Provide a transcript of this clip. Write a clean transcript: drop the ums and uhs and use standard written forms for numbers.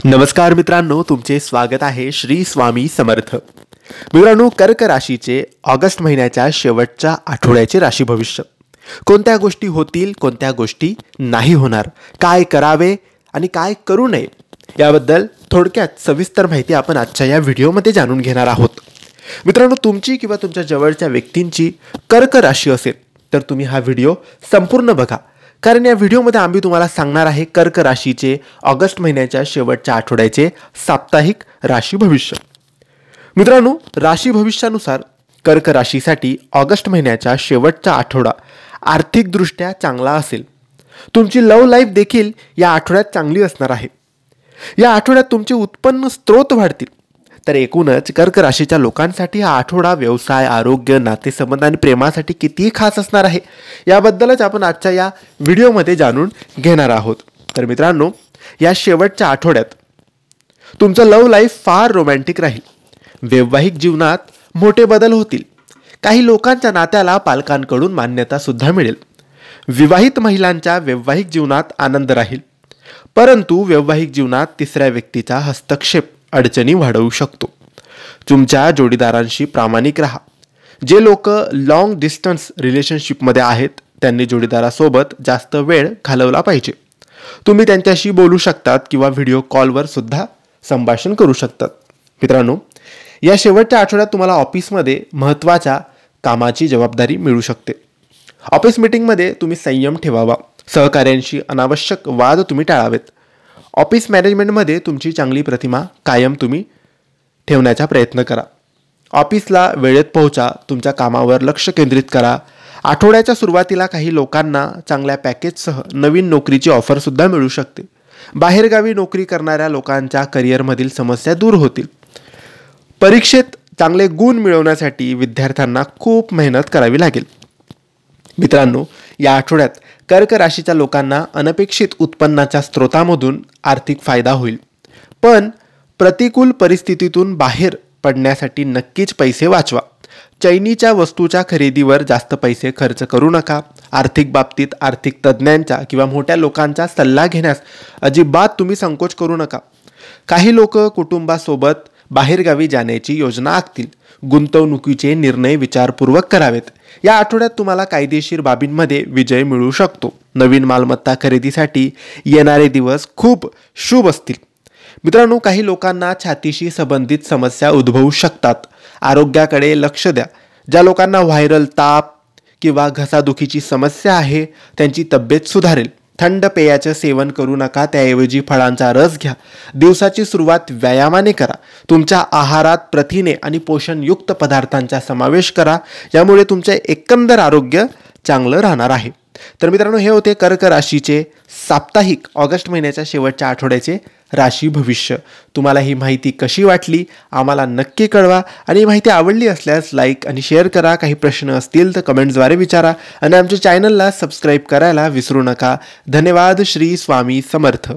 नमस्कार मित्रांनो, तुमचे स्वागत आहे श्री स्वामी समर्थ. मित्रांनो, कर्क राशीचे ऑगस्ट महिन्याच्या शेवटच्या आठवड्याचे राशी भविष्य. कोणत्या गोष्टी होतील, कोणत्या गोष्टी नाही होणार, काय करावे आणि काय करू नये याबद्दल थोडक्यात सविस्तर माहिती आपण आजच्या या व्हिडिओमध्ये जाणून घेणार आहोत. मित्रांनो, तुमची किंवा तुमच्या जवळच्या व्यक्तींची कर्क राशी असेल तर तुम्ही हा व्हिडिओ संपूर्ण बघा, कारण या व्हिडिओमध्ये आम्ही तुम्हाला सांगणार आहे कर्क राशीचे ऑगस्ट महिन्याच्या शेवटच्या आठवड्याचे साप्ताहिक राशी भविष्य. मित्रांनो, राशी भविष्यानुसार कर्क राशीसाठी ऑगस्ट महिन्याच्या शेवटचा आठवडा आर्थिकदृष्ट्या चांगला असेल. तुमची लव्ह लाईफ देखील या आठवड्यात चांगली असणार आहे. या आठवड्यात तुमचे उत्पन्न स्रोत वाढतील. तर एकूणच कर्क राशीच्या लोकांसाठी हा आठवडा व्यवसाय, आरोग्य, नातेसंबंध आणि प्रेमासाठी किती खास असणार आहे याबद्दलच आपण आजच्या या व्हिडिओमध्ये जाणून घेणार आहोत. तर मित्रांनो, या शेवटच्या आठवड्यात तुमचं लव्ह लाईफ फार रोमॅन्टिक राहील. वैवाहिक जीवनात मोठे बदल होतील. काही लोकांच्या नात्याला पालकांकडून मान्यता सुद्धा मिळेल. विवाहित महिलांच्या वैवाहिक जीवनात आनंद राहील, परंतु वैवाहिक जीवनात तिसऱ्या व्यक्तीचा हस्तक्षेप अडचणी वाढवू शकतो. तुमच्या जोडीदारांशी प्रामाणिक राहा. जे लोक लॉंग डिस्टन्स रिलेशनशिपमध्ये आहेत त्यांनी जोडीदारासोबत जास्त वेळ घालवला पाहिजे. तुम्ही त्यांच्याशी बोलू शकतात किंवा व्हिडिओ कॉलवर सुद्धा संभाषण करू शकतात. मित्रांनो, या शेवटच्या आठवड्यात तुम्हाला ऑफिसमध्ये महत्त्वाच्या कामाची जबाबदारी मिळू शकते. ऑफिस मीटिंगमध्ये तुम्ही संयम ठेवावा. सहकाऱ्यांशी अनावश्यक वाद तुम्ही टाळावेत. ऑफिस मॅनेजमेंटमध्ये तुमची चांगली प्रतिमा कायम तुम्ही ठेवण्याचा प्रयत्न करा. ऑफिसला वेळेत पोहोचा. तुमच्या कामावर लक्ष केंद्रित करा. आठवड्याच्या सुरुवातीला काही लोकांना चांगल्या पॅकेजसह नवीन नोकरीची ऑफरसुद्धा मिळू शकते. बाहेरगावी नोकरी करणाऱ्या लोकांच्या करिअरमधील समस्या दूर होतील. परीक्षेत चांगले गुण मिळवण्यासाठी विद्यार्थ्यांना खूप मेहनत करावी लागेल. मित्रांनो, या आठवड्यात कर्क राशीच्या लोकांना अनपेक्षित उत्पन्नाच्या स्रोतामधून आर्थिक फायदा होईल. पण प्रतिकूल परिस्थितीतून बाहेर पडण्यासाठी नक्कीच पैसे वाचवा. चैनीच्या वस्तूच्या खरेदीवर जास्त पैसे खर्च करू नका. आर्थिक बाबतीत आर्थिक तज्ज्ञांचा किंवा मोठ्या लोकांचा सल्ला घेण्यास अजिबात तुम्ही संकोच करू नका. काही लोक कुटुंबासोबत बाहेरगावी जाण्याची योजना आखतील. गुंतवणुकीचे निर्णय विचारपूर्वक करावेत. या आठवड्यात तुम्हाला कायदेशीर बाबींमध्ये विजय मिळू शकतो. नवीन मालमत्ता खरेदीसाठी येणारे दिवस खूप शुभ असतील. मित्रांनो, काही लोकांना छातीशी संबंधित समस्या उद्भवू शकतात. आरोग्याकडे लक्ष द्या. ज्या लोकांना व्हायरल ताप किंवा घसादुखीची समस्या आहे त्यांची तब्येत सुधारेल. थंड पेयाचं सेवन करू नका, त्याऐवजी फळांचा रस घ्या. दिवसाची सुरुवात व्यायामाने करा. तुमच्या आहारात प्रथिने आणि पोषणयुक्त पदार्थांचा समावेश करा. यामुळे तुमचे एकंदर आरोग्य चांगलं राहणार आहे. तर मित्रांनो, हे होते कर्क राशीचे साप्ताहिक ऑगस्ट महिन्याच्या शेवटच्या आठवड्याचे राशी भविष्य. तुम्हाला ही माहिती कशी वाटली आम्हाला नक्की कळवा आणि ही माहिती आवडली असल्यास लाईक आणि शेअर करा. काही प्रश्न असतील तर कमेंट्सद्वारे विचारा आणि आमच्या चॅनलला सबस्क्राईब करायला विसरू नका. धन्यवाद. श्री स्वामी समर्थ.